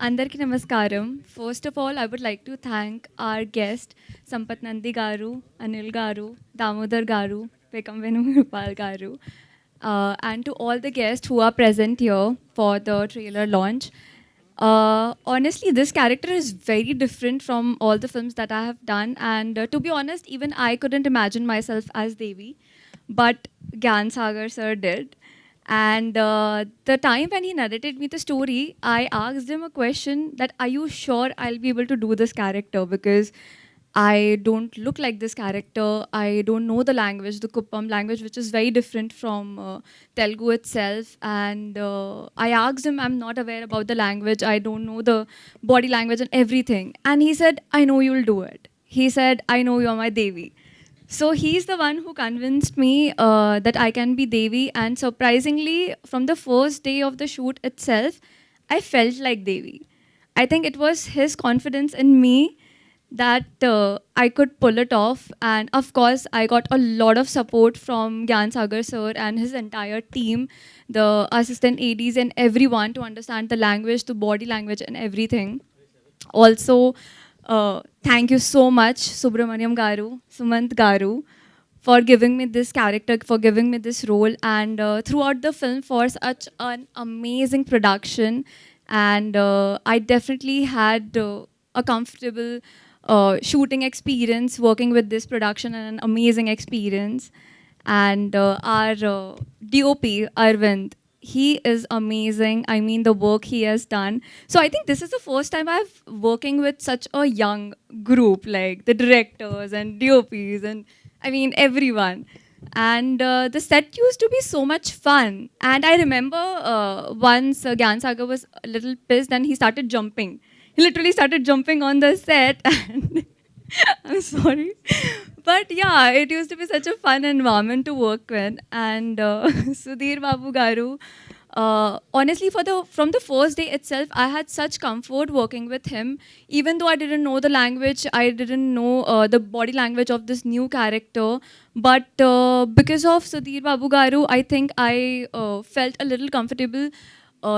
Andarki Namaskaram. First of all, I would like to thank our guest, Sampath Nandi Garu, Anil Garu, Damodar Garu, Pekam Venugopal Garu, and to all the guests who are present here for the trailer launch. Honestly, this character is very different from all the films that I have done, and to be honest, even I couldn't imagine myself as Devi, but Gyan Sagar sir did. And the time when he narrated me the story, I asked him a question that, are you sure I'll be able to do this character? Because I don't look like this character. I don't know the language, the Kuppam language, which is very different from Telugu itself. And I asked him, I'm not aware about the language. I don't know the body language and everything. And he said, I know you'll do it. He said, I know you're my Devi. So he's the one who convinced me that I can be Devi. And surprisingly, from the first day of the shoot itself, I felt like Devi. I think it was his confidence in me that I could pull it off. And of course, I got a lot of support from Gyan Sagar sir and his entire team, the assistant ADs and everyone to understand the language, the body language and everything. Also, thank you so much, Subramaniam Garu, Sumant Garu, for giving me this character, for giving me this role, and throughout the film for such an amazing production. And I definitely had a comfortable shooting experience working with this production and an amazing experience. And our DOP, Arvind, he is amazing. I mean, the work he has done. So I think this is the first time I've working with such a young group, like the directors and DOPs and I mean everyone. And the set used to be so much fun. And I remember once Gyan Sagar was a little pissed and he started jumping. He literally started jumping on the set and I'm sorry. But yeah, it used to be such a fun environment to work with. And Sudhir Babu Garu, honestly, from the first day itself, I had such comfort working with him. Even though I didn't know the language, I didn't know the body language of this new character. But because of Sudhir Babu Garu, I think I felt a little comfortable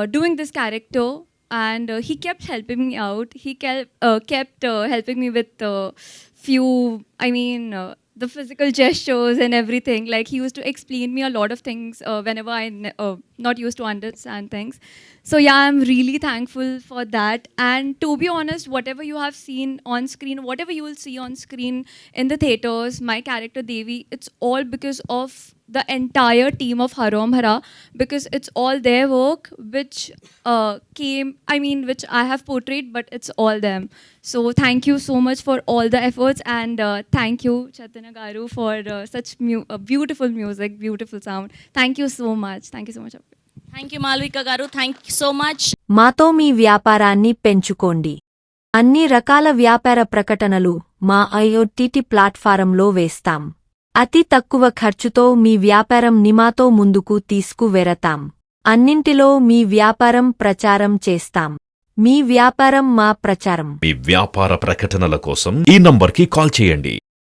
doing this character. And he kept helping me out. He kept helping me with the physical gestures and everything. Like he used to explain me a lot of things whenever not used to understand things. So yeah, I'm really thankful for that. And to be honest, whatever you have seen on screen, whatever you will see on screen in the theaters, my character Devi, it's all because of the entire team of Harom Hara, because it's all their work which which I have portrayed, but it's all them. So thank you so much for all the efforts, and thank you, Chaitanya Garu, for such beautiful music, beautiful sound. Thank you so much. Thank you so much. Thank you Malvika గారు, thank you so much. మాతో మీ వ్యాపారాన్ని పెంచుకోండి. అన్ని రకాల వ్యాపార ప్రకటనలు మా IOTT ప్లాట్ఫారంలో వేస్తాం. అతి తక్కువ ఖర్చుతో మీ వ్యాపారం నిమాతో ముందుకు తీసుకువెరతాం. అన్నింటిలో మీ వ్యాపారం ప్రచారం చేస్తాం. మీ వ్యాపారం మా ప్రచారం. మీ వ్యాపార ప్రకటనల కోసం ఈ నంబర్కి కాల్ చేయండి.